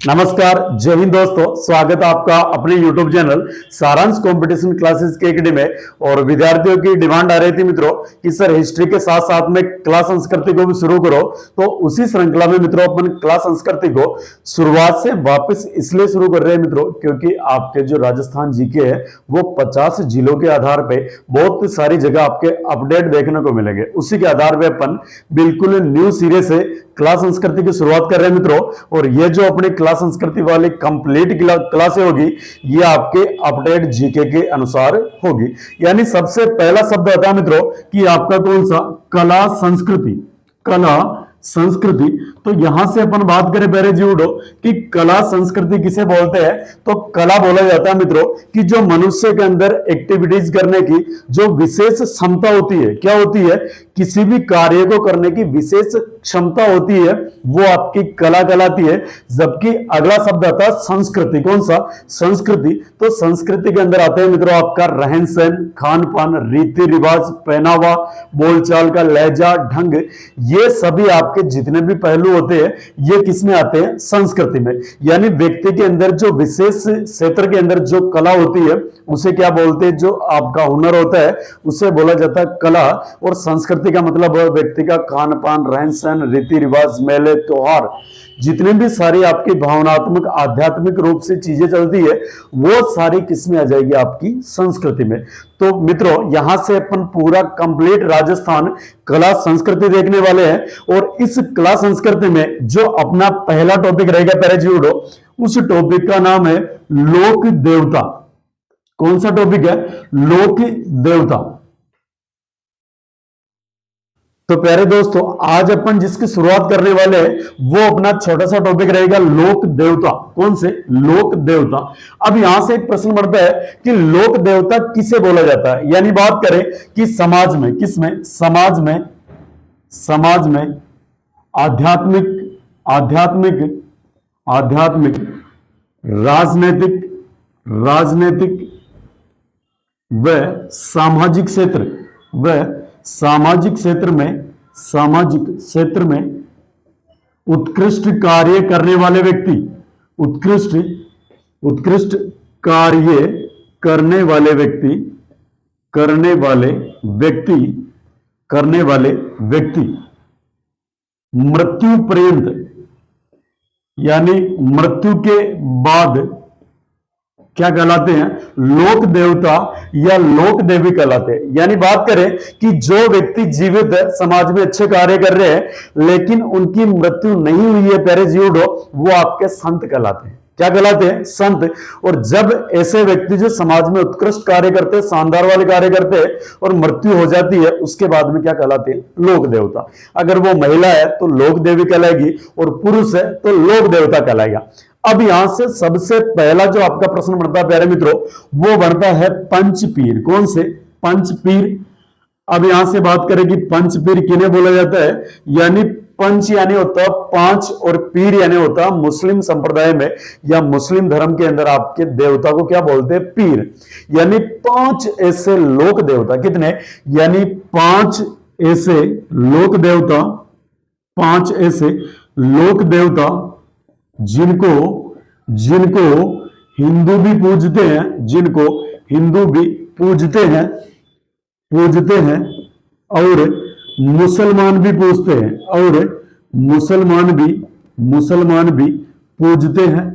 नमस्कार, जय हिंद दोस्तों। स्वागत है आपका अपने YouTube चैनल सारांश कंपटीशन क्लासेस के एकेडमी में। और विद्यार्थियों की डिमांड आ रही थी मित्रों कि सर हिस्ट्री के साथ साथ में क्लास संस्कृति को भी शुरू करो। तो उसी श्रृंखला में मित्रों अपन क्लास संस्कृति को शुरुआत से वापस इसलिए शुरू कर रहे हैं मित्रों क्योंकि आपके जो राजस्थान जीके है वो 50 जिलों के आधार पे बहुत सारी जगह आपके अपडेट देखने को मिलेंगे। उसी के आधार पे अपन बिल्कुल न्यू सीरीज से क्लास संस्कृति की शुरुआत कर रहे हैं मित्रों। और ये जो अपने क्लास संस्कृति वाली कंप्लीट क्लासें होगी ये आपके अपडेट जीके के अनुसार होगी। यानी सबसे पहला शब्द आता है मित्रों कि आपका कौन सा, कला संस्कृति। कला संस्कृति, तो यहां से अपन बात करें पहले जीवो कि कला संस्कृति किसे बोलते हैं। तो कला बोला जाता है मित्रों कि जो मनुष्य के अंदर एक्टिविटीज करने की जो विशेष क्षमता होती है, क्या होती है, किसी भी कार्य को करने की विशेष क्षमता होती है, वो आपकी कला कहलाती है। जबकि अगला शब्द आता है संस्कृति। कौन सा, संस्कृति। तो संस्कृति के अंदर आते हैं मित्रों आपका रहन सहन, खान पान, रीति रिवाज, पहनावा, बोलचाल का लहजा, ढंग, ये सभी आपके जितने भी पहलू होते हैं ये किस में आते हैं, संस्कृति में। यानी व्यक्ति के अंदर जो विशेष क्षेत्र के अंदर जो कला होती है उसे क्या बोलते हैं, जो आपका हुनर होता है उसे बोला जाता है कला। और संस्कृति का मतलब है व्यक्ति का खान पान, रहन सहन, रीति रिवाज, मेले त्योहार, जितने भी सारी आपकी भावनात्मक आध्यात्मिक रूप से चीजें चलती है वो सारी किसमें आ जाएगी, आपकी संस्कृति में। तो मित्रों यहां से अपन पूरा कंप्लीट राजस्थान कला संस्कृति देखने वाले हैं। और इस कला संस्कृति में जो अपना पहला टॉपिक रहेगा पहले जीवो, उस टॉपिक का नाम है लोक देवता। कौन सा टॉपिक है, लोक देवता। तो प्यारे दोस्तों आज अपन जिसकी शुरुआत करने वाले हैं वो अपना छोटा सा टॉपिक रहेगा लोक देवता। कौन से, लोक देवता। अब यहां से एक प्रश्न बढ़ता है कि लोक देवता किसे बोला जाता है। यानी बात करें कि समाज में, किसमें, समाज में, समाज में आध्यात्मिक आध्यात्मिक आध्यात्मिक राजनीतिक राजनीतिक व सामाजिक क्षेत्र, व सामाजिक क्षेत्र में, सामाजिक क्षेत्र में उत्कृष्ट कार्य करने वाले व्यक्ति, उत्कृष्ट उत्कृष्ट कार्य करने वाले व्यक्ति, करने वाले व्यक्ति, करने वाले व्यक्ति मृत्यु पर्यंत, यानी मृत्यु के बाद क्या कहलाते हैं, लोक देवता या लोक देवी कहलाते हैं। यानी बात करें कि जो व्यक्ति जीवित है, समाज में अच्छे कार्य कर रहे हैं लेकिन उनकी मृत्यु नहीं हुई है प्यारे जीवो, वो आपके संत कहलाते हैं। क्या कहलाते हैं, संत। और जब ऐसे व्यक्ति जो समाज में उत्कृष्ट कार्य करते हैं, शानदार वाले कार्य करते हैं और मृत्यु हो जाती है उसके बाद में क्या कहलाते हैं, लोक देवता। अगर वो महिला है तो लोक देवी कहलाएगी और पुरुष है तो लोक देवता कहलाएगा। अब यहां से सबसे पहला जो आपका प्रश्न बनता है प्यारे मित्रों वो बनता है पंचपीर। कौन से, पंचपीर। अब यहां से बात करें कि पंचपीर किन्हें बोला जाता है। यानी पंच यानी होता है पांच और पीर यानी होता है मुस्लिम संप्रदाय में या मुस्लिम धर्म के अंदर आपके देवता को क्या बोलते हैं, पीर। यानी 5 ऐसे लोक देवता, कितने, यानी 5 ऐसे लोक देवता, 5 ऐसे लोक देवता जिनको जिनको हिंदू भी पूजते हैं, जिनको हिंदू भी पूजते हैं, पूजते हैं और मुसलमान भी पूजते हैं, और मुसलमान भी पूजते हैं।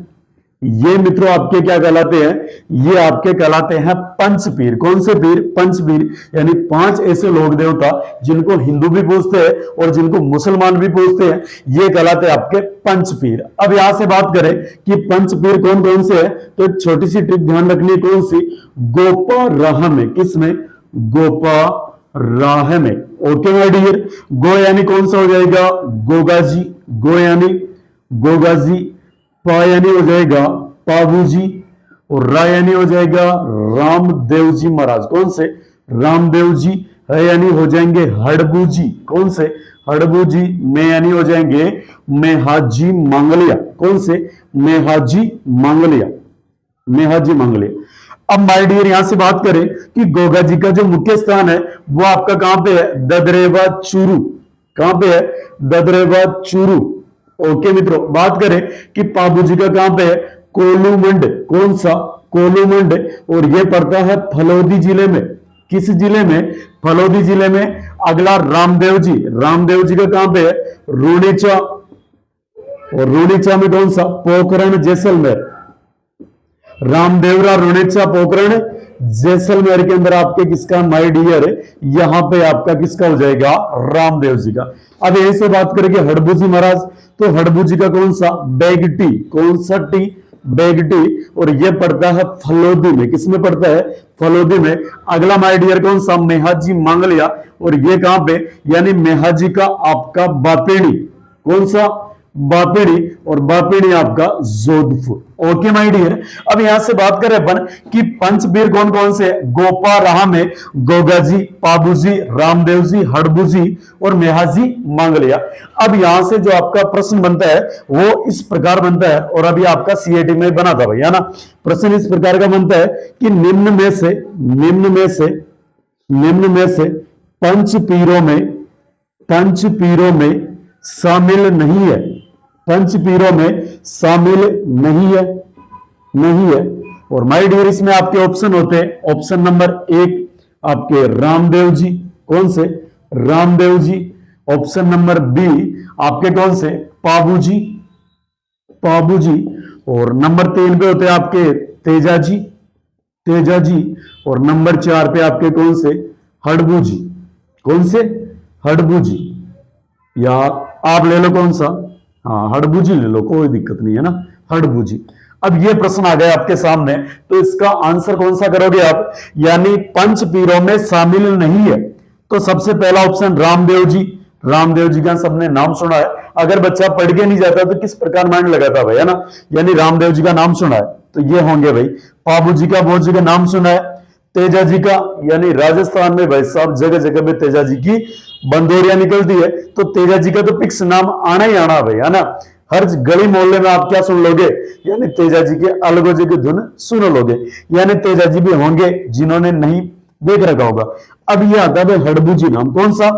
ये मित्रों आपके क्या कहलाते हैं, ये आपके कहलाते हैं पंचपीर। कौन से पीर, पंचपीर। यानी 5 ऐसे लोक देवता जिनको हिंदू भी पूजते हैं और जिनको मुसलमान भी पूजते हैं, ये कहलाते हैं आपके पंचपीर। अब यहां से बात करें कि पंचपीर कौन कौन से है, तो एक छोटी सी ट्रिक ध्यान रखनी है। कौन सी, गोपा राह में, किसमें, गोपा राह में। Okay my dear. गो यानी कौन सा हो जाएगा, गोगाजी, गो यानी गोगाजी, पा यानी हो जाएगा पाबूजी और रा यानी हो जाएगा रामदेव जी महाराज। कौन से, रामदेव जी। है यानी हो जाएंगे हड़बूजी। कौन से, हड़बूजी। में यानी हो जाएंगे मेहाजी मांगलिया। कौन से, मेहाजी मांगलिया, मेहाजी मांगलिया। अब माय डियर यहां से बात करें कि गोगा जी का जो मुख्य स्थान है वो आपका कहां पे है, ददरेवा चूरू। कहां पे है, ददरेवा चूरू। ओके मित्रों, बात करें कि पाबूजी का कहां पे है, कोलूमंड। कौन सा, कोलूमंड। और ये पड़ता है फलोदी जिले में। किस जिले में, फलोदी जिले में। अगला रामदेव जी, रामदेव जी का कहां पे है, रूणीचा। और रूणीचा में कौन सा, पोखरण जैसलमेर। रामदेवरा, रूणीचा, पोखरण जैसलमेर के अंदर आपके किसका, माय डियर, यहां पे आपका किसका हो जाएगा, रामदेव जी का। अब यहीं से बात करेंगे हड़बू जी महाराज, तो हड़बू जी का कौन सा, बेगटी। कौन सा टी, बेगटी। और ये पड़ता है फलोदी में। किसमें पड़ता है, फलोदी में। अगला माय डियर कौन सा, मेहाजी मांगलिया। और ये कहां पे, यानी मेहाजी का आपका बापेड़ी। कौन सा, बापेड़ी। और बापेड़ी आपका जोधपुर। ओके माय डियर, अब यहां से बात करें अपन कि पंचवीर कौन कौन से, गोपा राह में गोगाजी, पाबूजी, रामदेव जी, हड़बू जी और मेहाजी मांगलिया। अब यहां से जो आपका प्रश्न बनता है वो इस प्रकार बनता है, और अभी आपका सीएटी में बना था भैया ना, प्रश्न इस प्रकार का बनता है कि निम्न में से पंचपीरों में शामिल नहीं है, पंचपीरों में शामिल नहीं है। और माय डियर इसमें आपके ऑप्शन होते हैं, ऑप्शन नंबर 1 आपके रामदेव जी। कौन से, Ramdev ji. Option number B आपके कौन से, पाबूजी। और नंबर 3 पे होते हैं आपके तेजाजी। और नंबर 4 पे आपके कौन से, हड़बू जी। कौन से, हड़बू जी। या आप ले लो कौन सा, हाँ हड़बू जी ले लो, कोई दिक्कत नहीं है ना, हड़बू जी। अब ये प्रश्न आ गया आपके सामने, तो इसका आंसर कौन सा करोगे आप, यानी पंचपीरों में शामिल नहीं है। तो सबसे पहला ऑप्शन रामदेव जी। रामदेव जी का सबने नाम सुना है, अगर बच्चा पढ़ के नहीं जाता तो किस प्रकार माइंड लगाता भाई, है ना। यानी रामदेव जी का नाम सुना है तो ये होंगे भाई, पाबू जी का बहुत जगह नाम सुना है, तेजा जी का, यानी राजस्थान में भाई साहब जगह जगह पे तेजा जी की बंदोरियां निकलती है, तो तेजा जी का तो फिक्स नाम आना ही आना भाई, है ना। हर गली मोहल्ले में आप क्या सुन लोगे, यानी तेजा जी के अलगोजे की धुन सुन लोगे, यानी तेजा जी भी होंगे जिन्होंने नहीं देख रखा होगा। अब ये आता है हड़बू जी नाम, कौन सा,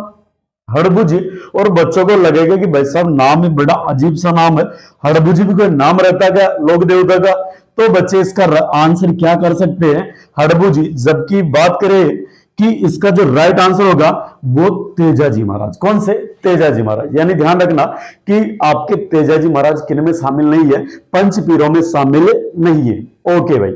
हड़बू जी। और बच्चों को लगेगा कि भाई साहब नाम है बड़ा अजीब सा नाम है, हड़बू जी भी कोई नाम रहता है क्या लोक देवता का, तो बच्चे इसका आंसर क्या कर सकते हैं, हड़बू जी। जबकि बात करें कि इसका जो राइट आंसर होगा वो तेजाजी महाराज। कौन से, तेजाजी महाराज। यानी ध्यान रखना कि आपके तेजाजी महाराज किन में शामिल नहीं है, पंचपीरों में शामिल नहीं है। ओके भाई,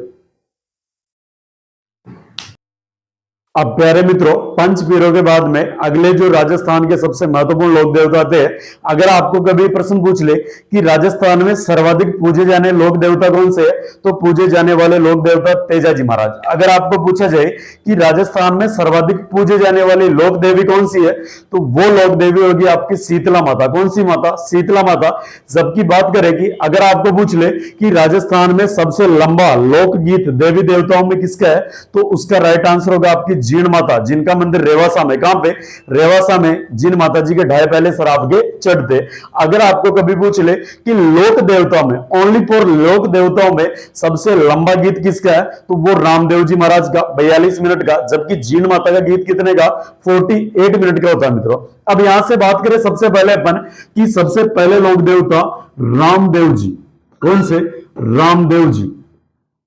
अब प्यारे मित्रों पंचपीरों के बाद में अगले जो राजस्थान के सबसे महत्वपूर्ण लोक देवता थे, अगर आपको कभी प्रश्न पूछ ले कि राजस्थान में सर्वाधिक पूजे जाने लोक देवता कौन से है, तो पूजे जाने वाले लोक देवता तेजाजी महाराज। अगर आपको पूछा जाए कि राजस्थान में सर्वाधिक पूजे जाने वाली लोक देवी कौन सी है, तो वो लोक देवी होगी आपकी शीतला माता। कौन सी माता, शीतला माता। जबकि बात करें कि अगर आपको पूछ ले कि राजस्थान में सबसे लंबा लोकगीत देवी देवताओं में किसका है, तो उसका राइट आंसर होगा आपकी जीण माता, जिनका मंदिर रेवासा में। कहां पे, रेवासा में जीण माता जी के ढाई पहले शराब के चढ़ते। अगर आपको कभी पूछ ले कि लोक देवताओं में, ओनली फॉर लोक देवताओं में सबसे लंबा गीत किसका है, तो वो रामदेव जी महाराज का 42 मिनट का। जबकि जीण माता का गीत कितने का, 48 मिनट का होता है मित्रों। अब यहां से बात करें सबसे पहले अपन कि सबसे पहले लोक देवता रामदेव जी। कौन से, रामदेव जी।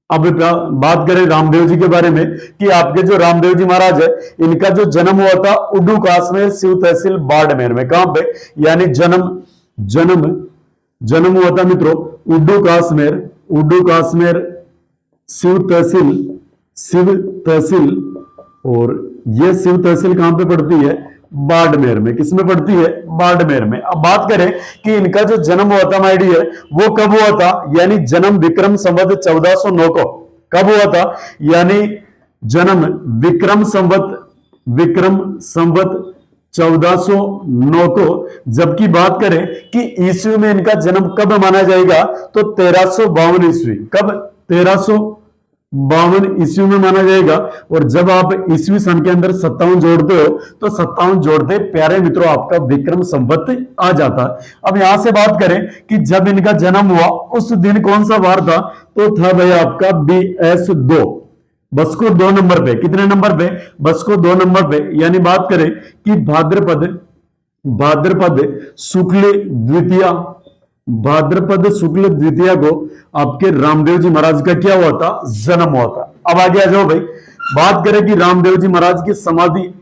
अब बात करें रामदेव जी के बारे में कि आपके जो रामदेव जी महाराज है, इनका जो जन्म हुआ था उड्डू कासमेर शिव तहसील बाड़मेर में। कहां पे, यानी जन्म हुआ था मित्रों उड्डू कासमेर शिव तहसील। और ये शिव तहसील कहां पे पड़ती है, बाड़मेर में। किसमें पड़ती है, बाड़मेर में। अब बात करें कि इनका जो जन्म हुआ था माय डियर, वो कब हुआ था, यानी जन्म विक्रम संवत 1409 को। कब हुआ था, यानी जन्म विक्रम संवत 1409 को। जबकि बात करें कि ईस्वी में इनका जन्म कब माना जाएगा, तो 1352 ईस्वी। कब, 1352 ईस्वी में माना जाएगा। और जब आप ईस्वी सन के अंदर 57 जोड़ते हो, तो 57 जोड़ते प्यारे मित्रों आपका विक्रम संवत आ जाता है। अब यहां से बात करें कि जब इनका जन्म हुआ उस दिन कौन सा वार था, तो था भाई आपका BS2, बसको 2 नंबर पे। कितने नंबर पे, बसको 2 नंबर पे। यानी बात करें कि भाद्रपद शुक्ल द्वितीया, भाद्रपद शुक्ल द्वितीया को आपके रामदेव जी महाराज का क्या हुआ था, जन्म हुआ था। अब आगे आ जाओ भाई, बात करें कि रामदेव जी महाराज की समाधि,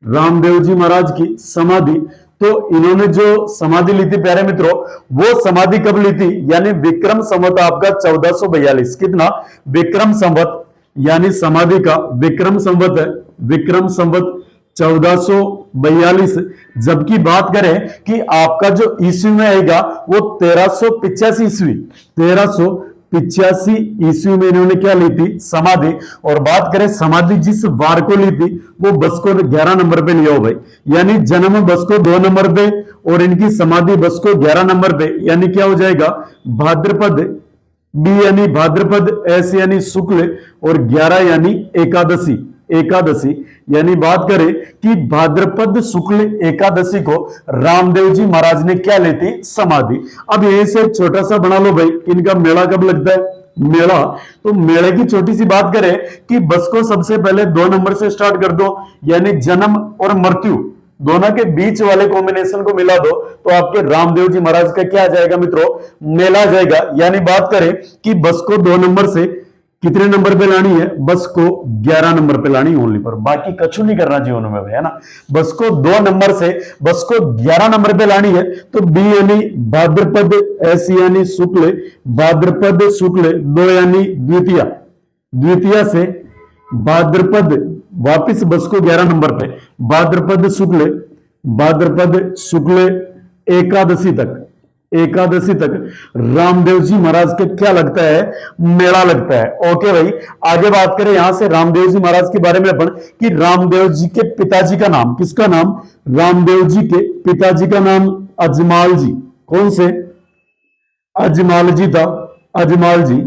रामदेव जी महाराज की समाधि, तो इन्होंने जो समाधि ली थी प्यारे मित्रों, वो समाधि कब ली थी, यानी विक्रम संवत आपका 1442। कितना, विक्रम संवत, यानी समाधि का विक्रम संवत है, विक्रम संवत 1442। जबकि बात करें कि आपका जो ईस्वी में आएगा वो 1385 ईस्वी, 1385 ईस्वी में इन्होंने क्या ली थी, समाधि। और बात करें समाधि जिस वार को ली थी, वो बस को 11 नंबर पे लिया हो भाई, यानी जन्म बस को 2 नंबर पे और इनकी समाधि बस को 11 नंबर पे, यानी क्या हो जाएगा, भाद्रपद, बी यानी भाद्रपद, एस यानी शुक्ल और 11 यानी एकादशी, एकादशी। यानी बात करें कि भाद्रपद शुक्ल एकादशी को रामदेव जी महाराज ने क्या ली थी, समाधि। अब यहीं से छोटा सा बना लो भाई, इनका मेला कब लगता है, मेला। तो मेले की छोटी सी बात करें कि बस को सबसे पहले 2 नंबर से स्टार्ट कर दो, यानी जन्म और मृत्यु दोनों के बीच वाले कॉम्बिनेशन को मिला दो, तो आपके रामदेव जी महाराज का क्या आ जाएगा मित्रों, मेला आ जाएगा। यानी बात करें कि बस को 2 नंबर से कितने नंबर पे लानी है, बस को 11 नंबर पे लानी ओनली पर, बाकी कछु नहीं करना जीवन में, है ना। बस को 2 नंबर से बस को 11 नंबर पे लानी है, तो बी यानी भाद्रपद, एस यानी शुक्ल, भाद्रपद शुक्ल, 2 यानी द्वितीया, द्वितीया से भाद्रपद, वापिस बस को 11 नंबर पे, भाद्रपद शुक्ल, भाद्रपद शुक्ल एकादशी तक, एकादशी तक रामदेव जी महाराज के क्या लगता है, मेला लगता है। ओके भाई, आगे बात करें यहां से रामदेव जी महाराज के बारे में अपन, कि रामदेव जी के पिताजी का नाम, किसका नाम, रामदेव जी के पिताजी का नाम अजमाल जी। कौन से, अजमाल जी था, अजमाल जी।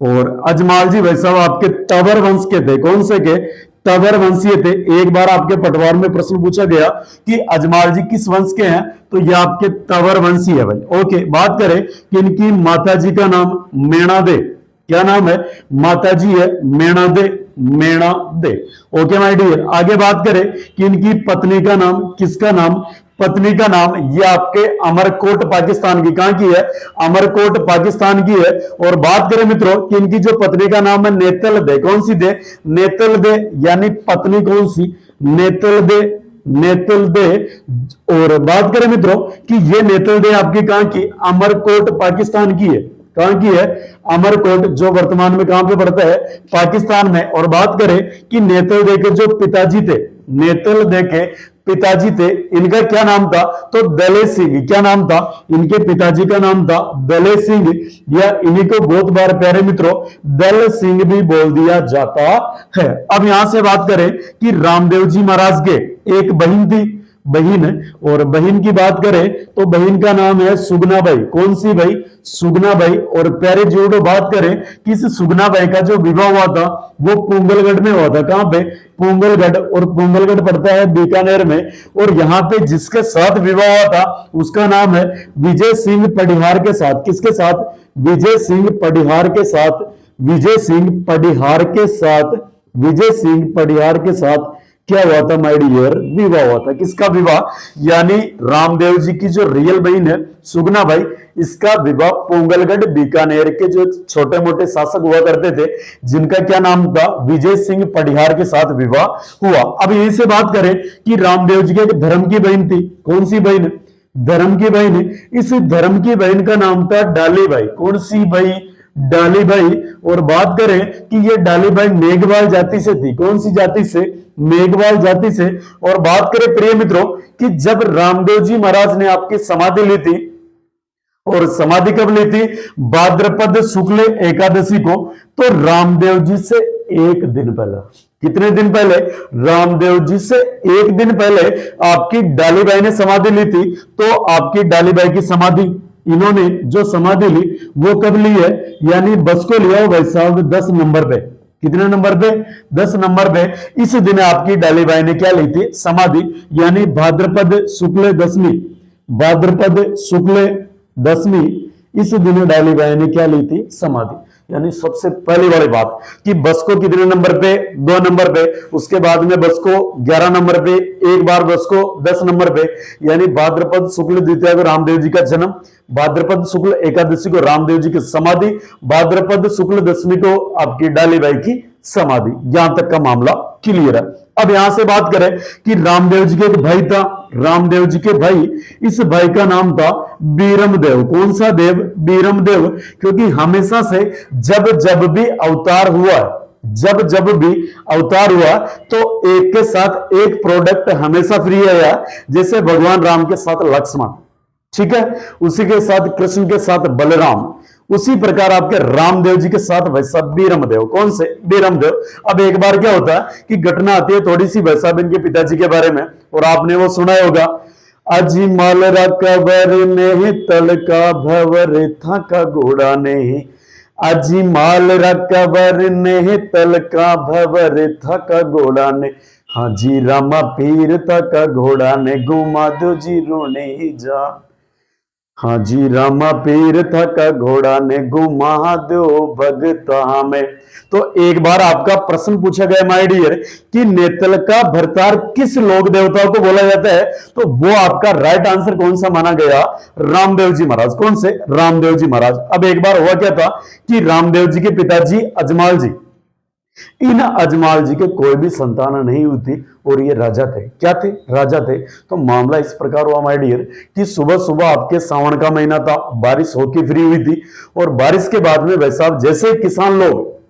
और अजमाल जी भाई साहब आपके तंवर वंश के थे, कौन से के, तंवर वंशीय थे। एक बार आपके पटवार में प्रश्न पूछा गया कि अजमाल जी किस वंश के हैं, तो ये आपके तंवर वंशी है भाई। ओके, बात करें कि इनकी माता जी का नाम मेणादे, क्या नाम है, माता जी है Menade, Menade. Okay my dear, आगे बात करें कि इनकी पत्नी का नाम, किसका नाम, पत्नी का नाम, ये आपके अमरकोट पाकिस्तान की, कहां की है, अमरकोट पाकिस्तान की है। और बात करें मित्रों कि इनकी जो पत्नी का नाम है नेतल दे, कौन सी दे, नेतल दे, यानी पत्नी कौन सी, नेतल दे, नेतल दे। और बात करें मित्रों कि ये नेतल दे आपकी कहां की, अमरकोट पाकिस्तान की है, कहां की है, अमरकोट, जो वर्तमान में कहां पे पड़ता है, पाकिस्तान में। और बात करें कि नेतल दे के जो पिताजी थे, नेतल दे के पिताजी थे, इनका क्या नाम था, तो दले सिंह, क्या नाम था, इनके पिताजी का नाम था दले सिंह, या इन्हीं को बहुत बार प्यारे मित्रों दल सिंह भी बोल दिया जाता है। अब यहां से बात करें कि रामदेव जी महाराज के एक बहन थी, बहन, और बहन की बात करें तो बहन का नाम है सुगना बाई, कौन सी भाई, सुगना बाई। और प्यारे जोड़ो बात करें कि इस सुगना बाई का जो विवाह हुआ था वो पुंगलगढ़ में हुआ था, कहां पे, पुंगलगढ़। और पुंगलगढ़ पड़ता है बीकानेर में। और यहां पे जिसके साथ विवाह हुआ था उसका नाम है विजय सिंह पडिहार के साथ, किसके साथ, विजय सिंह पडिहार के साथ, विजय सिंह पडिहार के साथ, विजय सिंह पडिहार के साथ क्या हुआ था माय डियर, विवाह हुआ था। किसका विवाह, यानी रामदेव जी की जो रियल बहन है सुगना भाई, इसका विवाह पोंगलगढ़ बीकानेर के जो छोटे मोटे शासक हुआ करते थे जिनका क्या नाम था, विजय सिंह पडिहार के साथ विवाह हुआ। अब यहीं से बात करें कि रामदेव जी के एक धर्म की बहन थी, कौन सी बहन, धर्म की बहन। इस धर्म की बहन का नाम था डाली बाई, कौन सी भाई, डाली बाई। और बात करें कि ये डाली बाई मेघवाल जाति से थी, कौन सी जाति से, मेघवाल जाति से। और बात करें प्रिय मित्रों कि जब रामदेव जी महाराज ने आपकी समाधि ली थी, और समाधि कब ली थी, भाद्रपद शुक्ल एकादशी को, तो रामदेव जी से एक दिन पहले, कितने दिन पहले, रामदेव जी से एक दिन पहले आपकी डालीबाई ने समाधि ली थी। तो आपकी डालीबाई की समाधि, इन्होंने जो समाधि ली वो कब ली है, यानी बस को लिया हो भाई साहब 10 नंबर पे, कितने नंबर पे, 10 नंबर पे। इस दिन आपकी डालीबाई ने क्या ली थी, समाधि, यानी भाद्रपद शुक्ल दशमी, भाद्रपद शुक्ल दशमी, इस दिन डालीबाई ने क्या ली थी, समाधि। यानी सबसे पहली वाली बात कि बस को कितने नंबर पे, 2 नंबर पे, उसके बाद में बस को 11 नंबर पे, एक बार बस को 10 नंबर पे, यानी भाद्रपद शुक्ल द्वितीया को रामदेव जी का जन्म, भाद्रपद शुक्ल एकादशी को रामदेव जी की समाधि, भाद्रपद शुक्ल दशमी को आपकी डालीबाई की समाधि। यहां तक का मामला क्लियर है। अब यहां से बात करें कि रामदेव जी के एक भाई था, रामदेव जी के भाई, इस भाई का नाम था बीरमदेव। कौन सा देव? बीरमदेव। क्योंकि हमेशा से जब जब भी अवतार हुआ, जब जब भी अवतार हुआ तो एक के साथ एक प्रोडक्ट हमेशा फ्री आया, जैसे भगवान राम के साथ लक्ष्मण, ठीक है, उसी के साथ कृष्ण के साथ बलराम, उसी प्रकार आपके रामदेव जी के साथ वैसा बीरमदेव। कौन से? बीरमदेव। अब एक बार क्या होता है कि घटना आती है थोड़ी सी वैसा इनके पिताजी के बारे में, और आपने वो सुना होगा, अजिमल रकबर ने तल का भवर था का घोड़ा ने, अजिमाल रकबर ने तल का भवर था का घोड़ा ने, हाजी रामा पीर था का घोड़ा ने, घुमा दो जी रोने ही जा, हाजी रामा पीर था का घोड़ा ने, घुमा दो भगता में। तो एक बार आपका प्रश्न पूछा गया माय डियर कि नेतल का भरतार किस लोक देवताओं को बोला जाता है, तो वो आपका राइट आंसर कौन सा माना गया? रामदेव जी महाराज। कौन से? रामदेव जी महाराज। अब एक बार हुआ क्या था कि रामदेव जी के पिताजी अजमाल जी, इन अजमाल जी के कोई भी संतान नहीं हुई थी और ये राजा थे। क्या थे? राजा थे। तो मामला इस प्रकार हुआ माय डियर कि सुबह सुबह आपके सावन का महीना था, बारिश होके फ्री हुई थी, और बारिश के बाद में वैसा जैसे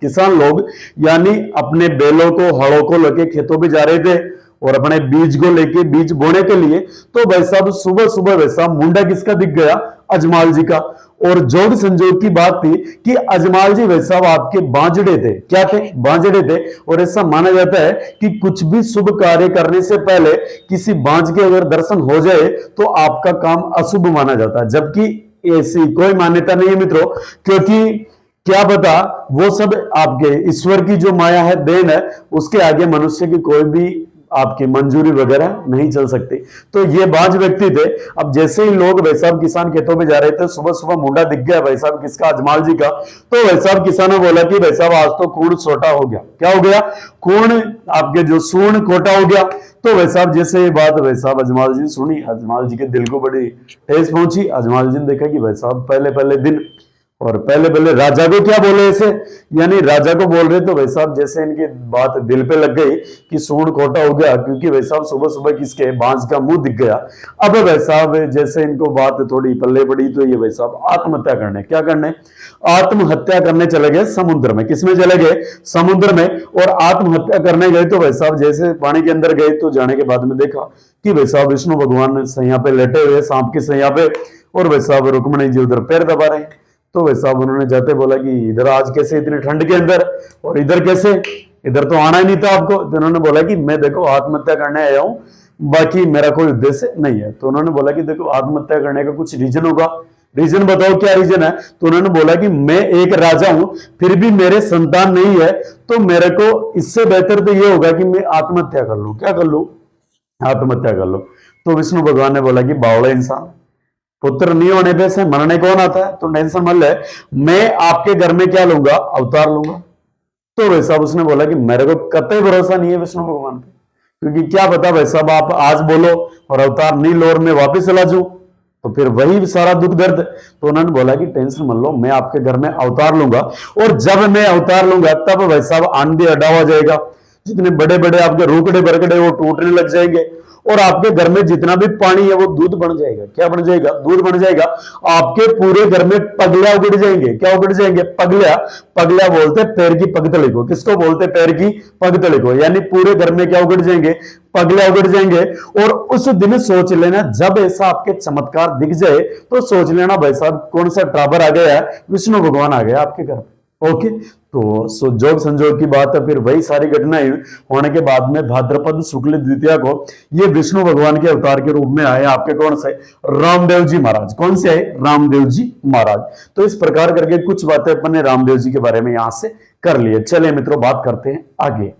किसान लोग यानी अपने बैलों को, हड़ों को लेके खेतों पे जा रहे थे और अपने बीज को लेके बीज बोने के लिए, तो वैसा सुबह सुबह वैसा मुंडा किसका दिख गया? अजमाल जी का। और जोग संजोग की बात थी कि अजमाल जी वैसा आपके बांझड़े थे। क्या थे? बांझड़े थे। और ऐसा माना जाता है कि कुछ भी शुभ कार्य करने से पहले किसी बांझ के अगर दर्शन हो जाए तो आपका काम अशुभ माना जाता है, जबकि ऐसी कोई मान्यता नहीं है मित्रों, क्योंकि क्या पता वो सब आपके ईश्वर की जो माया है, देन है, उसके आगे मनुष्य की कोई भी आपकी मंजूरी वगैरह नहीं चल सकती। तो ये बांझ व्यक्ति थे। अब जैसे ही लोग भाई साहब किसान खेतों में जा रहे थे, सुबह सुबह मुंडा दिख गया भाई साहब किसका? अजमाल जी का। तो भाई साहब किसानों बोला कि भाई साहब आज तो खून छोटा हो गया। क्या हो गया? खून आपके जो सूर्ण खोटा हो गया। तो भाई साहब जैसे ये बात भाई साहब अजमाल जी सुनी, अजमाल जी के दिल को बड़ी ठेस पहुंची। अजमाल जी ने देखा कि भाई साहब पहले पहले दिन और पहले पहले राजा को क्या बोले ऐसे, यानी राजा को बोल रहे, तो भाई साहब जैसे इनकी बात दिल पे लग गई कि सूर्ण खोटा हो गया, क्योंकि भाई साहब सुबह सुबह किसके? बांझ का मुंह दिख गया। अब भाई साहब जैसे इनको बात थोड़ी पल्ले पड़ी, तो ये भाई साहब आत्महत्या करने, क्या करने? आत्महत्या करने चले गए समुद्र में। किसमें चले गए? समुद्र में। और आत्महत्या करने गए तो भाई साहब जैसे पानी के अंदर गए, तो जाने के बाद में देखा कि भाई साहब विष्णु भगवान सैया पे लेटे हुए, सांप की सैया पे, और भाई साहब रुक्मणी जी उधर पैर दबा रहे। तो वैसा साहब उन्होंने जाते बोला कि इधर आज कैसे इतनी ठंड के अंदर, और इधर कैसे? इधर तो आना ही नहीं था आपको। तो उन्होंने बोला कि मैं देखो आत्महत्या करने आया हूं, बाकी मेरा कोई उद्देश्य नहीं है। तो उन्होंने बोला कि देखो आत्महत्या करने का कुछ रीजन होगा, रीजन बताओ क्या रीजन है? तो उन्होंने बोला कि मैं एक राजा हूं, फिर भी मेरे संतान नहीं है, तो मेरे को इससे बेहतर तो ये होगा कि मैं आत्महत्या कर लूं। क्या कर लूं? आत्महत्या कर लूं। तो विष्णु भगवान ने बोला कि बावड़ा इंसान, पुत्र नहीं होने पे से मरने कौन आता है, तो टेंशन मत ले, मैं आपके घर में क्या लूंगा? अवतार लूंगा। तो भाई साहब उसने बोला कि मेरे को कतई भरोसा नहीं है विष्णु भगवान पे, क्योंकि क्या पता भाई साहब आप आज बोलो और अवतार नहीं लो और मैं वापिस चला जाऊं, तो फिर वही सारा दुख दर्द। तो उन्होंने बोला कि टेंशन मत लो, मैं आपके घर में अवतार लूंगा, और जब मैं अवतार लूंगा तब भाई साहब आंधी अड्डा हो जाएगा, जितने बड़े बड़े आपके रोकड़े बरकड़े वो टूटने लग जाएंगे, और आपके घर में जितना भी पानी है वो दूध बन जाएगा। क्या बन जाएगा? दूध बन जाएगा। आपके पूरे घर में पगलिया उगड़ जाएंगे। क्या उगड़ जाएंगे? पगलिया। पगलिया बोलते पैर की पगतली को। किसको बोलते? पैर की पगतली को। यानी पूरे घर में क्या उगड़ जाएंगे? पगलिया उगड़ जाएंगे। और उस दिन सोच लेना, जब ऐसा आपके चमत्कार दिख जाए तो सोच लेना भाई साहब कौन सा ट्राबर आ गया है? विष्णु भगवान आ गया आपके घर में। ओके, तो जोग संजोग की बात है। फिर वही सारी घटनाएं होने के बाद में भाद्रपद शुक्ल द्वितीया को ये विष्णु भगवान के अवतार के रूप में आए आपके कौन से? रामदेव जी महाराज। कौन से आए? रामदेव जी महाराज। तो इस प्रकार करके कुछ बातें अपन ने रामदेव जी के बारे में यहां से कर लिए। चलिए मित्रों बात करते हैं आगे।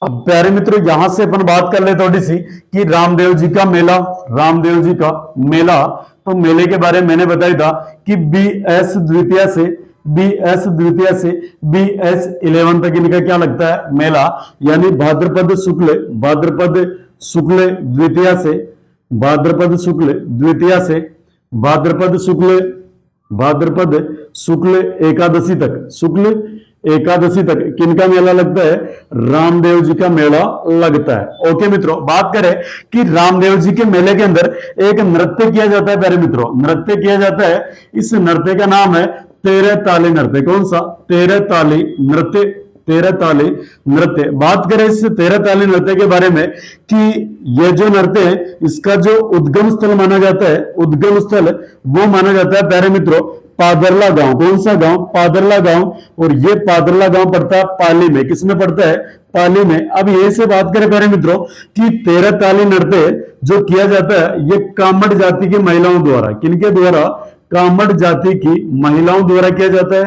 अब प्यारे मित्रों यहां से अपन बात कर ले थोड़ी सी कि रामदेव जी का मेला, रामदेव जी का मेला तो मेले के बारे में मैंने बताया था कि BS द्वितीया से BS 11 तक इनका क्या लगता है, मेला। यानी भाद्रपद शुक्ल द्वितीया से भाद्रपद शुक्ल एकादशी तक किनका मेला लगता है, रामदेव जी का मेला लगता है। ओके मित्रों, बात करें कि रामदेव जी के मेले के अंदर एक नृत्य किया जाता है। प्यारे मित्रों, नृत्य किया जाता है, इस नृत्य का नाम है 13 ताली नृत्य। कौन सा, 13 ताली नृत्य। 13 ताली नृत्य। बात करें इस 13 ताली नृत्य के बारे में कि यह जो नृत्य है इसका जो उद्गम स्थल माना जाता है, उद्गम स्थल वो माना जाता है प्यारे मित्रों पादरला गांव। कौन सा गांव, पादरला गांव। और ये पादरला गांव पड़ता है पाली में। किसमें पड़ता है, पाली में। अब ये से बात करें प्यारे मित्रों कि 13 ताली नृत्य जो किया जाता है ये कामड़ जाति की महिलाओं द्वारा, किनके द्वारा, कामड़ जाति की महिलाओं द्वारा किया जाता है,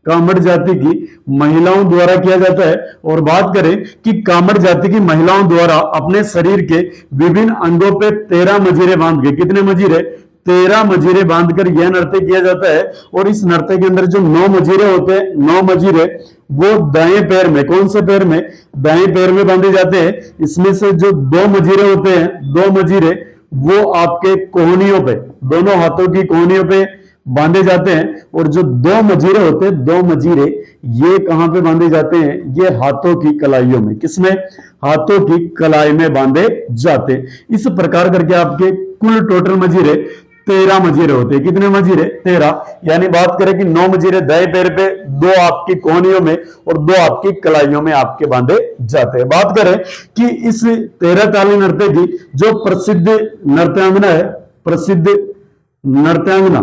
कामड़ जाति की महिलाओं द्वारा किया जाता है। और बात करें कि कामड़ जाति की महिलाओं द्वारा अपने शरीर के विभिन्न अंगों पे 13 मजीरे बांध के, कितने मजीरे, 13 मजीरे बांधकर यह नृत्य किया जाता है। और इस नृत्य के अंदर जो 9 मजीरे होते हैं, 9 मजीरे वो दाएं पैर में, कौन से पैर में, दाएं पैर में बांधे जाते हैं। इसमें से जो 2 मजीरे होते हैं, 2 मजीरे वो आपके कोहनियों पे, दोनों हाथों की कोहनियों पे बांधे जाते हैं। और जो 2 मजीरे होते हैं, 2 मजीरे ये कहां पे बांधे जाते हैं, ये हाथों की कलाइयों में। किसमें, हाथों की कलाई में बांधे जाते हैं। इस प्रकार करके आपके कुल टोटल मजीरे 13 मजीरे होते हैं। कितने मजीरे, 13। यानी बात करें कि 9 मजीरे दाएं पैर पे, 2 आपकी कोहनियों में और 2 आपकी कलाइयों में आपके बांधे जाते हैं। बात करें कि इस 13 ताली नृत्य की जो प्रसिद्ध नृत्यांगना है, प्रसिद्ध नृत्यांगना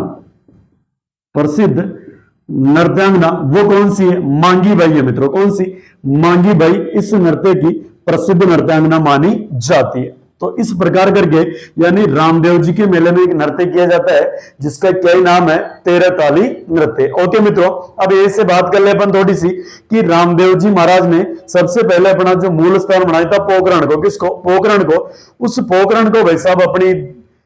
वो कौन सी है, मांगी बाई है मित्रों। कौन सी, मांगी बाई इस नृत्य की प्रसिद्ध नृत्यांगना मानी जाती है। तो इस प्रकार करके यानी रामदेव जी के मेले में एक नृत्य किया जाता है जिसका क्या नाम है, 13 ताली नृत्य। ओके मित्रों, अब इससे बात कर ले अपन थोड़ी सी कि रामदेव जी महाराज ने सबसे पहले अपना जो मूल स्थान बनाया था पोखरण को, किसको, पोखरण को। उस पोखरण को भाई साहब अपनी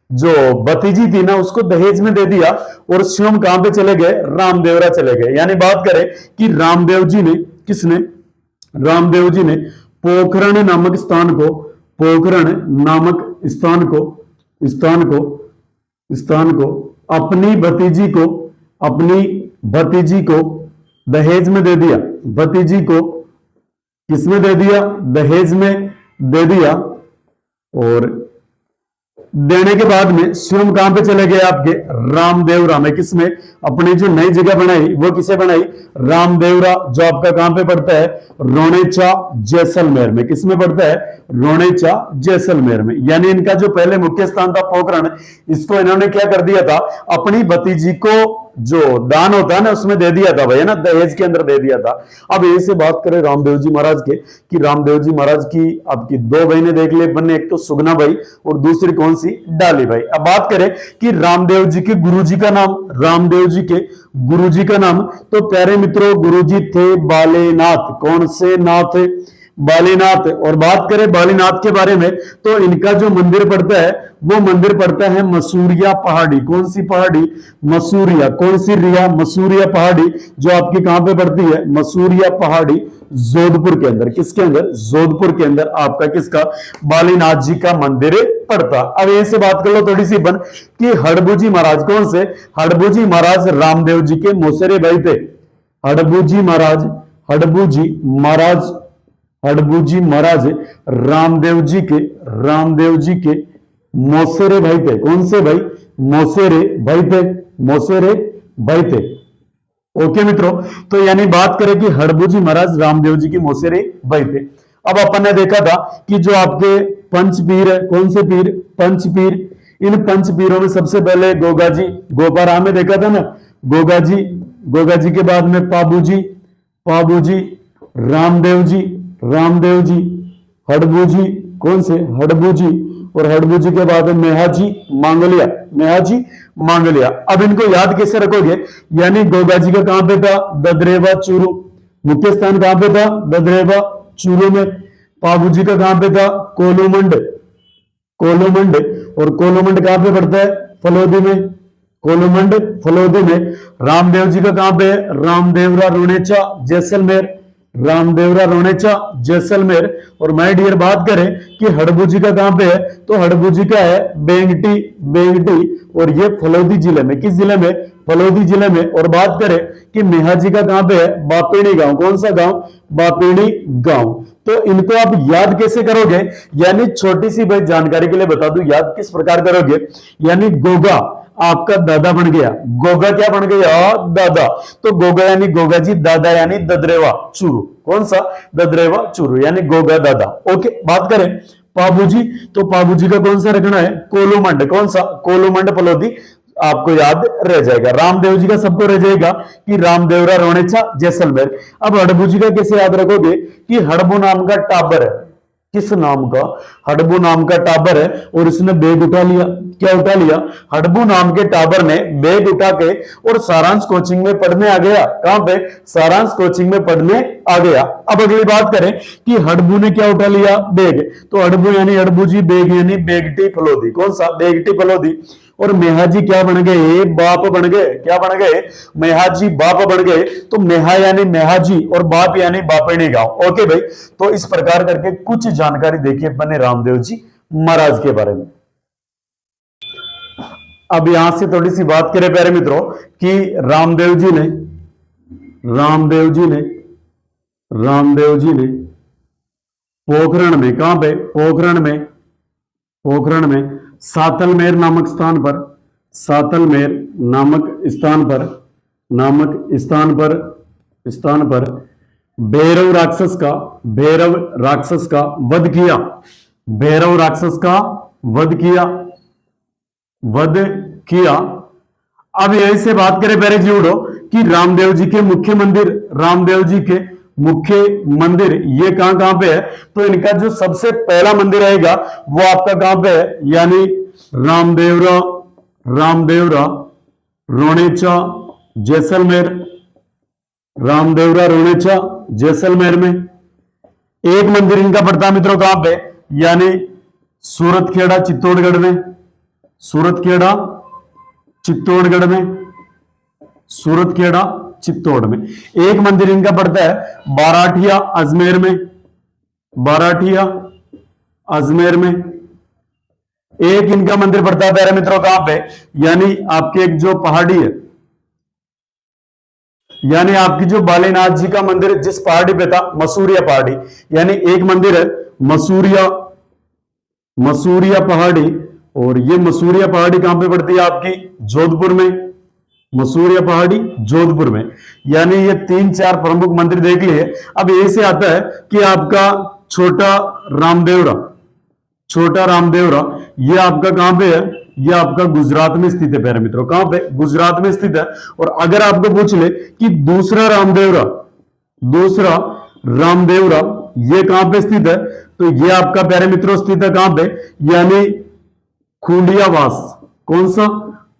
जो भतीजी थी ना उसको दहेज में दे दिया और स्वयं कहां पे चले गए, रामदेवरा चले गए। यानी बात करें कि रामदेव जी ने, किसने, रामदेव जी ने पोखरण नामक स्थान को, पोखरण नामक स्थान को अपनी भतीजी को दहेज में दे दिया। भतीजी को किसमें दे दिया, दहेज में दे दिया। और देने के बाद में स्वयं कहां पे चले गए आपके, रामदेवरा में। किसमें, अपनी जो नई जगह बनाई वो किसे बनाई, रामदेवरा, जो आपका कहां पे पड़ता है, रोनेचा जैसलमेर में। किसमें पड़ता है, रोनेचा जैसलमेर में। यानी इनका जो पहले मुख्य स्थान था पोखरण, इसको इन्होंने क्या कर दिया था, अपनी भतीजी को जो दान होता है ना उसमें दे दिया था भाई, है ना, दहेज के अंदर दे दिया था। अब ऐसे बात करें रामदेव जी महाराज के कि रामदेव जी महाराज की आपकी 2 बहनें देख ले बने, एक तो सुगना भाई और दूसरी कौन सी, डाली भाई। अब बात करें कि रामदेव जी के गुरुजी का नाम, रामदेव जी के गुरुजी का नाम, तो प्यारे मित्रों गुरुजी थे बालेनाथ। कौन से नाथ, बालीनाथ। और बात करें बालीनाथ के बारे में तो इनका जो मंदिर पड़ता है वो मंदिर पड़ता है मसूरिया पहाड़ी। कौन सी पहाड़ी, मसूरिया। कौन सी रिया, मसूरिया पहाड़ी, जो आपकी कहां पे पड़ती है, मसूरिया पहाड़ी, जोधपुर के अंदर। किसके अंदर, जोधपुर के अंदर आपका किसका, बालीनाथ जी का मंदिर पड़ता। अब ऐसे बात कर लो थोड़ी सी बन कि हड़बूजी महाराज, कौन से, हड़बूजी महाराज रामदेव जी के मौसेरे भाई थे। हड़बूजी महाराज रामदेव जी के मौसेरे भाई थे। कौन से भाई, मौसेरे भाई थे। ओके मित्रों, तो यानी बात करें कि हड़बूजी महाराज रामदेव जी के मौसेरे भाई थे। अब अपन ने देखा था कि जो आपके पंचपीर है, कौन से पीर, पंचपीर। इन पंचपीरों में सबसे पहले गोगा जी, गोपाराम में देखा था ना, गोगा जी के बाद में पाबूजी, रामदेव जी, हड़बूजी, कौन से, हड़बूजी, और हड़बूजी के बाद मेहाजी मांगलिया। अब इनको याद कैसे रखोगे, यानी गोगा जी का कहां पे था, ददरेवा चूरू, मुख्य स्थान कहां पे था, ददरेवा चूरू में। पाबूजी का कहां पे था, कोलूमंड, और कोलूमंड कहां पे पड़ता है, फलोदी में, कोलूमंड फलोदी में। रामदेव जी का कहां पे है? रामदेवरा रोनेचा जैसलमेर, रामदेवरा रोनेचा जैसलमेर। और माय डियर बात करें कि हड़बू जी का कहां पे है, तो हड़बू जी का है बेंगटी, बेंगटी। और ये फलोदी जिले में, किस जिले में? फलोदी जिले में। और बात करें कि मेहा जी का कहां पे है? बापेड़ी गांव। कौन सा गांव? बापेड़ी गांव। तो इनको आप याद कैसे करोगे? यानी छोटी सी भाई जानकारी के लिए बता दूं, याद किस प्रकार करोगे? यानी गोगा आपका दादा बन गया, गोगा क्या बन गया? दादा। तो गोगा यानी गोगा जी, दादा यानी ददरेवा चूरू। कौन सा? ददरेवा चूरू, यानी गोगा दादा। ओके, बात करें पाबूजी, तो पाबूजी का कौन सा रखना है? कोलूमंड। कौन सा? कोलूमंड फलोदी, आपको याद रह जाएगा। रामदेव जी का सबको रह जाएगा कि रामदेवरा रोनेचा जैसलमेर। अब हड़बू जी का कैसे याद रखोगे? कि हड़बू नाम का टाबर है, किस नाम का? हड़बू नाम का टाबर है और इसने बैग उठा लिया। क्या उठा लिया? हड़बू नाम के टाबर ने बैग उठा के और सारांश कोचिंग में पढ़ने आ गया। कहां पे? सारांश कोचिंग में पढ़ने आ गया। अब अगली बात करें कि हड़बू ने क्या उठा लिया? बैग। तो हड़बू यानी हड़बू जी, बैग यानी बेगटी फलोदी। कौन सा? बेगटी फलोदी। और मेहा जी क्या बन गए? बाप बन गए। क्या बन गए? मेहा जी बाप बन गए। तो मेहा यानी मेहा जी और बाप यानी बापेणी गांव। ओके भाई, तो इस प्रकार करके कुछ जानकारी देखिए अपने रामदेव जी महाराज के बारे में। अब यहां से थोड़ी सी बात करें प्यारे मित्रों कि रामदेव जी ने पोखरण में, कहां पे? पोखरण में सातलमेर नामक स्थान पर भैरव राक्षस का वध किया। अब यहीं से बात करें प्यारे जीवड़ो कि रामदेव जी के मुख्य मंदिर ये कहां पे है? तो इनका जो सबसे पहला मंदिर रहेगा वो आपका कहां पे है? यानी रामदेवरा रोनेचा जैसलमेर में। एक मंदिर इनका पड़ता है मित्रों कहां पे? यानी सूरतखेड़ा चित्तौड़गढ़ में। एक मंदिर इनका पड़ता है बाराठिया अजमेर में। एक इनका मंदिर पड़ता है प्यारे मित्रों कहां पे? यानी आपके एक जो पहाड़ी है, यानी आपकी जो बालीनाथ जी का मंदिर जिस पहाड़ी पे था, मसूरिया पहाड़ी। यानी एक मंदिर है मसूरिया पहाड़ी। और ये मसूरिया पहाड़ी कहां पे पड़ती है? आपकी जोधपुर में। मसूरिया पहाड़ी जोधपुर में। यानी ये 3-4 प्रमुख मंदिर देख लिए। अब यहीं से आता है कि आपका छोटा रामदेवरा ये आपका कहां पे है? ये आपका गुजरात में स्थित है प्यारे मित्रों। कहां पे? गुजरात में स्थित है। और अगर आपको पूछ ले कि दूसरा रामदेवरा ये कहां पे स्थित है, तो ये आपका प्यारे मित्रों स्थित है कहां पे? यानी खूंडियावास। कौन सा?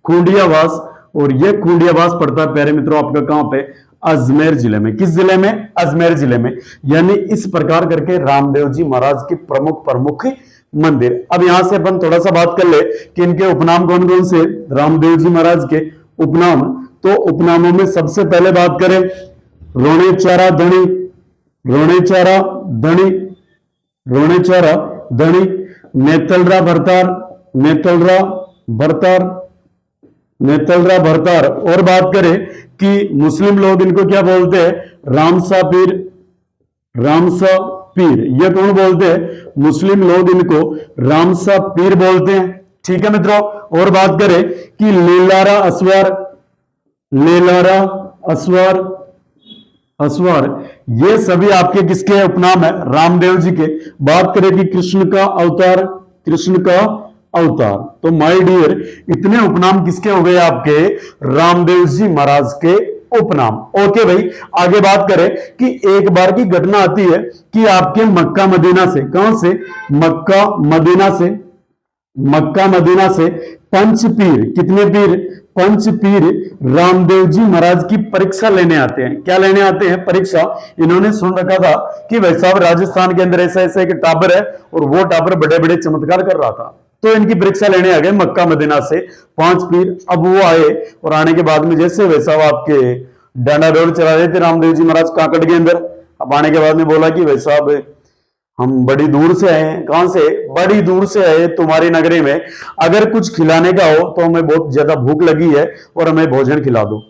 खूंडियावास। और ये खूंडियावास पड़ता है प्यारे मित्रों आपका कहां पे? अजमेर जिले में। किस जिले में? अजमेर जिले में। यानी इस प्रकार करके रामदेव जी महाराज के प्रमुख मंदिर। अब यहां से अपन थोड़ा सा बात कर ले कि इनके उपनाम कौन कौन से? रामदेव जी महाराज के उपनाम, तो उपनामों में सबसे पहले बात करें रोनेचारा धनी, नेतलरा भरतार। और बात करें कि मुस्लिम लोग इनको क्या बोलते हैं? रामसा पीर। ये कौन बोलते हैं? मुस्लिम लोग इनको रामसा पीर बोलते हैं। ठीक है मित्रों। और बात करें कि लेलारा असवार, ये सभी आपके किसके उपनाम है? रामदेव जी के। बात करें कि कृष्ण का अवतार, तो माय डियर इतने उपनाम किसके हो गए? आपके रामदेव जी महाराज के उपनाम। ओके भाई, आगे बात करें कि एक बार की घटना आती है कि आपके मक्का मदीना से, कहां से? मक्का मदीना से पंचपीर, कितने पीर? पंचपीर रामदेव जी महाराज की परीक्षा लेने आते हैं। क्या लेने आते हैं? परीक्षा। इन्होंने सुन रखा था कि भाई साहब राजस्थान के अंदर ऐसा ऐसा एक टाबर है और वो टाबर बड़े बड़े चमत्कार कर रहा था। तो इनकी परीक्षा लेने आ गए मक्का मदीना से 5 पीर। अब वो आए और आने के बाद में जैसे वैसा आपके डांडा डोल चला रहे थे रामदेव जी महाराज काकड़ के अंदर। अब आने के बाद में बोला कि भाई साहब हम बड़ी दूर से आए हैं। कहां से? बड़ी दूर से आए तुम्हारी नगरी में, अगर कुछ खिलाने का हो तो हमें बहुत ज्यादा भूख लगी है और हमें भोजन खिला दो।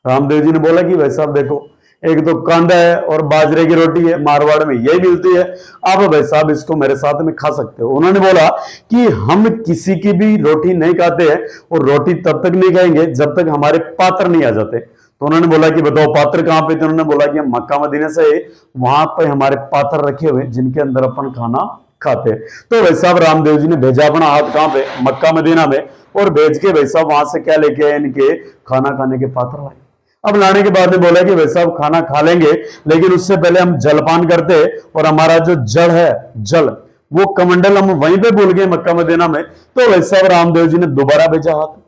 रामदेव जी ने बोला कि भाई साहब देखो, एक तो कांदा है और बाजरे की रोटी है, मारवाड़ में यही मिलती है, आप भाई साहब इसको मेरे साथ में खा सकते हो। उन्होंने बोला कि हम किसी की भी रोटी नहीं खाते हैं और रोटी तब तक नहीं खाएंगे जब तक हमारे पात्र नहीं आ जाते। तो उन्होंने बोला कि बताओ पात्र कहां पे थे? उन्होंने बोला कि हम मक्का मदीने से, वहां पे हमारे पात्र रखे हुए जिनके अंदर अपन खाना खाते। तो भाई साहब रामदेव जी ने भेजा अपना हाथ कहां पे? मक्का मदीना में, और भेज के भाई साहब वहां से क्या लेके आए? इनके खाना खाने के पात्र लाए। अब लाने के बाद में बोला कि भाई साहब खाना खा लेंगे लेकिन उससे पहले हम जलपान करते, और हमारा जो जल है, जल वो कमंडल हम वहीं पे भूल गए मक्का मदीना में। तो भाई साहब रामदेव जी ने दोबारा भेजा हाथ,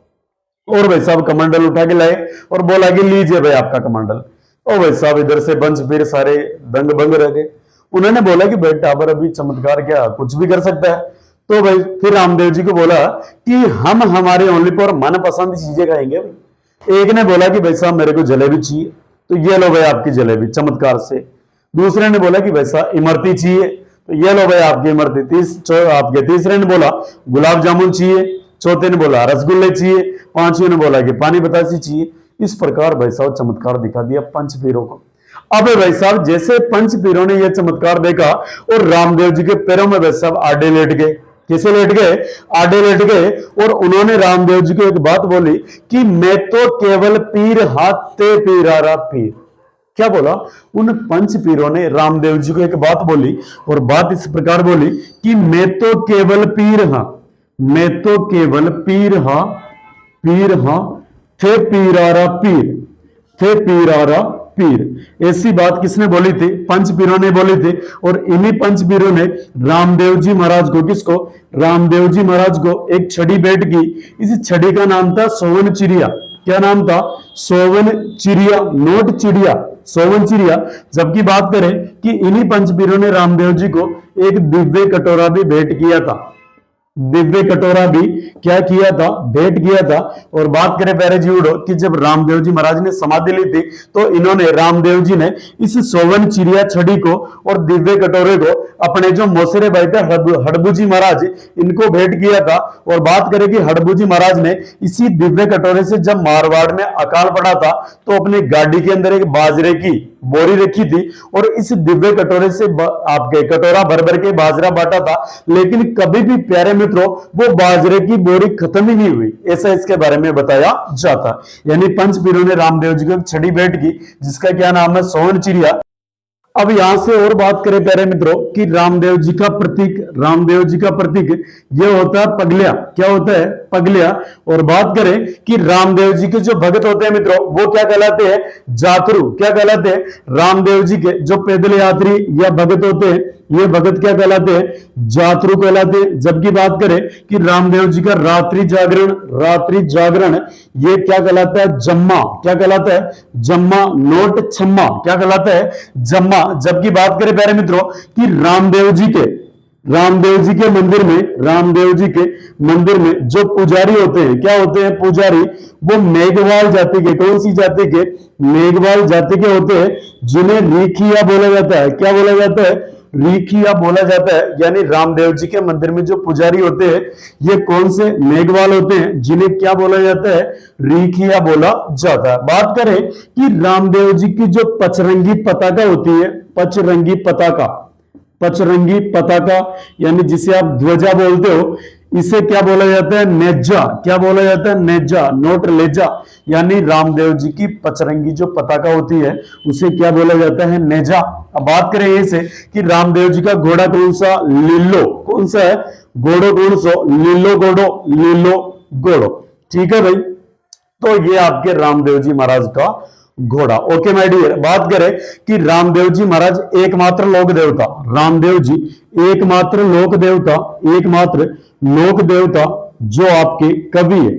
और भाई साहब कमंडल उठा के लाए और बोला कि लीजिए भाई आपका कमंडल। और भाई साहब इधर से पंच पीर सारे दंग बंग रह गए। उन्होंने बोला कि भाई टाबर अभी चमत्कार क्या, कुछ भी कर सकता है। तो भाई फिर रामदेव जी को बोला कि हम हमारे ओनली पर मनपसंद चीजें खाएंगे। एक ने बोला कि भाई साहब मेरे को जलेबी चाहिए, तो ये लो भाई आपकी जलेबी चमत्कार से। दूसरे ने बोला कि भाई साहब इमरती चाहिए, तो ये लो भाई आपकी इमरती। तीसरे ने बोला गुलाब जामुन चाहिए, चौथे ने बोला रसगुल्ले चाहिए, पांचवें ने बोला कि पानी बतासी चाहिए। इस प्रकार भाई साहब चमत्कार दिखा दिया पंच पीरों को। अब भाई साहब जैसे पंच पीरों ने यह चमत्कार देखा और रामदेव जी के पैरों में भाई साहब आडे लेट गए। कैसे लेट गए? आडे लेट गए। और उन्होंने रामदेव जी को एक बात बोली कि मैं तो केवल पीर हाथ ते पीरारा पीर। क्या बोला? उन पंच पीरों ने रामदेव जी को एक बात बोली, और बात इस प्रकार बोली कि मैं तो केवल पीर हां, मैं तो केवल पीर हां, पीर हां थे पीरारा पीर, थे पीरारा पीर। ऐसी बात किसने बोली थी? पंच पीरों ने बोली थी। और इन्हीं पंच पीरों ने रामदेव जी महाराज को, किसको? रामदेव जी महाराज को एक छड़ी भेंट की। इस छड़ी का नाम था सोवन चिड़िया। क्या नाम था? सोवन चिड़िया, नोट चिड़िया, सोवन चिड़िया। जबकि बात करें कि इन्हीं पंच पीरों ने रामदेव जी को एक दिव्य कटोरा भी भेंट किया था। दिव्य कटोरा भी क्या किया था? भेंट किया था। और बात करें प्यारे जीवड़ो कि जब रामदेव जी महाराज ने समाधि ली थी तो इन्होंने, रामदेव जी ने इस सोवन चिड़िया छड़ी को और दिव्य कटोरे को अपने जो मौसेरे भाई थे हड़बू जी महाराज, इनको भेंट किया था। और बात करें कि हड़बू जी महाराज ने इसी दिव्य कटोरे से जब मारवाड़ में अकाल पड़ा था तो अपनी गाड़ी के अंदर एक बाजरे की बोरी रखी थी और इस दिव्य कटोरे से आपके कटोरा भर भर के बाजरा बांटा था। लेकिन कभी भी प्यारे मित्रों वो बाजरे की बोरी खत्म ही नहीं हुई, ऐसा इसके बारे में बताया जाता। यानी पंच पीरों ने रामदेव जी को छड़ी भेंट की जिसका क्या नाम है? सोवन चिड़िया। अब यहां से और बात करें प्यारे मित्रों कि रामदेव जी का प्रतीक, रामदेव जी का प्रतीक ये होता है पगलिया। क्या होता है? पगलिया। और बात करें कि रामदेव जी के जो भगत होते हैं मित्रों वो क्या कहलाते हैं? जातरू। क्या कहलाते हैं? रामदेव जी के जो पैदल यात्री या भगत होते हैं ये भगत क्या कहलाते हैं? जातरू कहलाते हैं। जबकि बात करें कि रामदेव जी का रात्रि जागरण, रात्रि जागरण ये क्या कहलाता है? जम्मा। क्या कहलाता है? जम्मा। नोट छम्मा क्या कहलाता है? जम्मा। जबकि बात करें प्यारे मित्रों कि रामदेव जी के मंदिर में, रामदेव जी के मंदिर में जो पुजारी होते हैं, क्या होते हैं? पुजारी, वो मेघवाल जाति के, कौन सी जाति के? मेघवाल जाति के होते हैं जिन्हें रीखिया बोला जाता है। क्या बोला जाता है? रीखिया बोला जाता है। यानी रामदेव जी के मंदिर में जो पुजारी होते हैं ये कौन से? मेघवाल होते हैं जिन्हें क्या बोला जाता है? रीखिया बोला जाता है। बात करें कि रामदेव जी की जो पचरंगी पताका होती है, पचरंगी पताका, पचरंगी पताका यानी जिसे आप ध्वजा बोलते हो, इसे क्या बोला जाता है? नेजा। क्या बोला जाता है? नेजा। नोट लेजा। यानी रामदेव जी की पचरंगी जो पताका होती है उसे क्या बोला जाता है? नेजा। अब बात करें ऐसे कि रामदेव जी का घोड़ा कौन सा? लीलो। कौन सा है? घोड़ो कौन सा? लीलो घोड़ो, लीलो घोड़ो। ठीक है भाई, तो ये आपके रामदेव जी महाराज का घोड़ा। ओके माय डियर, बात करें कि रामदेव जी महाराज एकमात्र लोक देवता, रामदेव जी एकमात्र लोक देवता, एकमात्र लोक देवता जो आपके कवि है,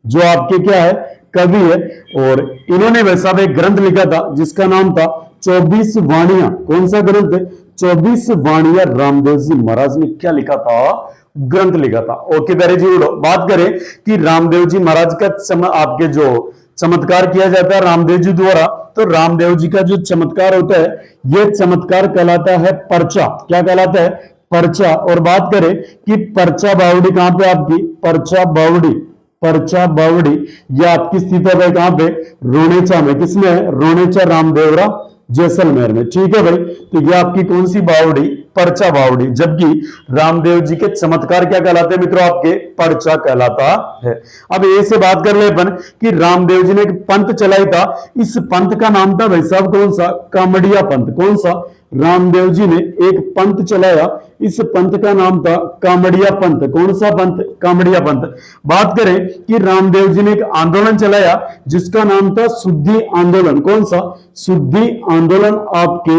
जो आपके क्या है? कवि है। और इन्होंने वैसा एक ग्रंथ लिखा था जिसका नाम था 24 वाणियां। कौन सा ग्रंथ? 24 वाणियां रामदेव जी महाराज ने क्या लिखा था, ग्रंथ लिखा था। ओके प्यारे जी, बात करें कि रामदेव जी महाराज का आपके जो चमत्कार किया जाता है रामदेव जी द्वारा, तो रामदेव जी का जो चमत्कार होता है यह चमत्कार कहलाता है पर्चा। क्या कहलाता है, पर्चा। और बात करें कि पर्चा बावड़ी कहां पे आपकी, पर्चा बावड़ी, पर्चा बावड़ी यह आपकी स्थित है कहां पे, रोनेचा में। किसमें, रोनेचा रामदेवरा जैसलमेर में। ठीक है भाई, तो यह आपकी कौन सी बावड़ी, पर्चा बावड़ी। जबकि रामदेव जी के चमत्कार क्या कहलाते हैं मित्रों, आपके पर्चा कहलाता है। अब ये से बात कर ले अपन कि रामदेव जी ने एक पंथ चलाई था, इस पंथ का नाम था भाई साहब कौन सा, कामड़िया पंथ। कौन सा, रामदेव जी ने एक पंथ चलाया, इस पंथ का नाम था कामड़िया पंथ। कौन सा पंथ, कामड़िया पंथ। बात करें कि रामदेव जी ने एक आंदोलन चलाया जिसका नाम था शुद्धि आंदोलन। कौन सा, शुद्धि आंदोलन आपके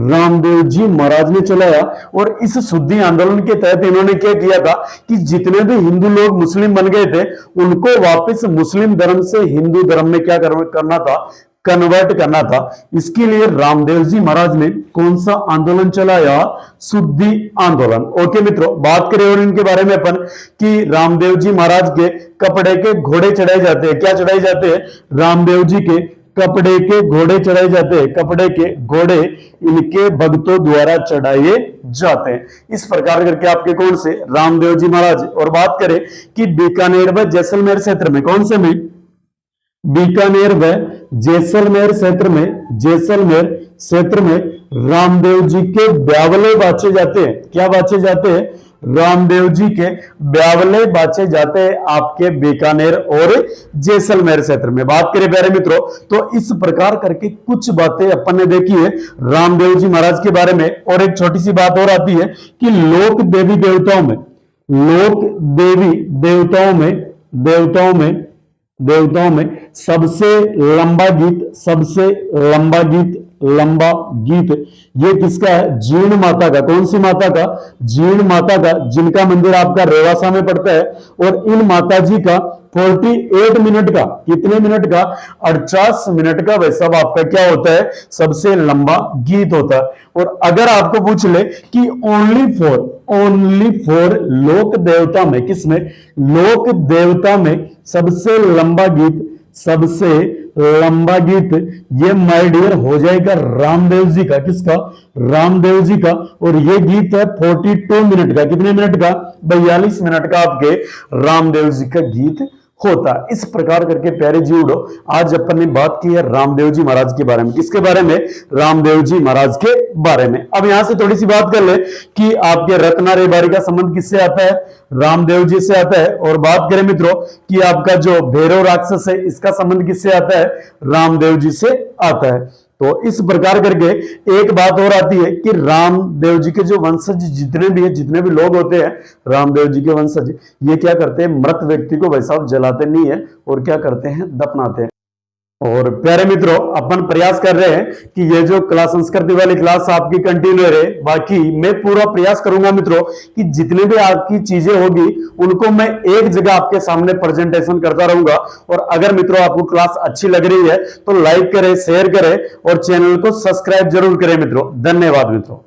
रामदेव जी महाराज ने चलाया। और इस शुद्धि आंदोलन के तहत इन्होंने क्या किया था कि जितने भी हिंदू लोग मुस्लिम बन गए थे उनको वापस मुस्लिम धर्म से हिंदू धर्म में क्या करना था, कन्वर्ट करना था। इसके लिए रामदेव जी महाराज ने कौन सा आंदोलन चलाया, शुद्धि आंदोलन। ओके मित्रों, बात करें और इनके बारे में अपन कि रामदेव जी महाराज के कपड़े के घोड़े चढ़ाए जाते हैं। क्या चढ़ाए जाते हैं, रामदेव जी के कपड़े के घोड़े चढ़ाए जाते हैं। कपड़े के घोड़े इनके भक्तों द्वारा चढ़ाए जाते हैं। इस प्रकार करके आपके कौन से, रामदेव जी महाराज। और बात करें कि बीकानेर व जैसलमेर क्षेत्र में, कौन से में, बीकानेर व जैसलमेर क्षेत्र में, जैसलमेर क्षेत्र में रामदेव जी के ब्यावले बाचे जाते हैं। क्या बाचे जाते हैं, रामदेव जी के ब्यावले बाचे जाते हैं आपके बीकानेर और जैसलमेर क्षेत्र में। बात करें प्यारे मित्रों तो इस प्रकार करके कुछ बातें अपन ने देखी है रामदेव जी महाराज के बारे में। और एक छोटी सी बात और आती है कि लोक देवी देवताओं में, लोक देवी देवताओं में सबसे लंबा गीत, सबसे लंबा गीत ये किसका है, जीर्ण माता का। कौन सी माता का, जीर्ण माता का, जिनका मंदिर आपका रेवासा में पड़ता है। और इन माता जी का 48 मिनट का, कितने मिनट का, 48 मिनट का वैसा आपका क्या होता है, सबसे लंबा गीत होता है। और अगर आपको पूछ ले कि ओनली फॉर लोक देवता में, किसमें, लोक देवता में सबसे लंबा गीत, सबसे लंबा गीत ये माय डियर हो जाएगा रामदेव जी का। किसका, रामदेव जी का। और ये गीत है 42 मिनट का। कितने मिनट का, 42 मिनट का आपके रामदेव जी का गीत होता। इस प्रकार करके प्यारे जीवड़ो आज अपन ने बात की है रामदेव जी महाराज के बारे में। किसके बारे में, रामदेव जी महाराज के बारे में। अब यहां से थोड़ी सी बात कर ले कि आपके रत्ना रेबारी का संबंध किससे आता है, रामदेव जी से आता है। और बात करें मित्रों कि आपका जो भैरव राक्षस है इसका संबंध किससे आता है, रामदेव जी से आता है। तो इस प्रकार करके एक बात और आती है कि रामदेव जी के जो वंशज जितने भी है, जितने भी लोग होते हैं रामदेव जी के वंशज, ये क्या करते हैं, मृत व्यक्ति को वैसा जलाते नहीं है और क्या करते हैं, दफनाते हैं। और प्यारे मित्रों अपन प्रयास कर रहे हैं कि ये जो कला संस्कृति वाली क्लास आपकी कंटिन्यू रहे। बाकी मैं पूरा प्रयास करूंगा मित्रों कि जितने भी आपकी चीजें होगी उनको मैं एक जगह आपके सामने प्रेजेंटेशन करता रहूंगा। और अगर मित्रों आपको क्लास अच्छी लग रही है तो लाइक करें, शेयर करें और चैनल को सब्सक्राइब जरूर करें मित्रों। धन्यवाद मित्रों।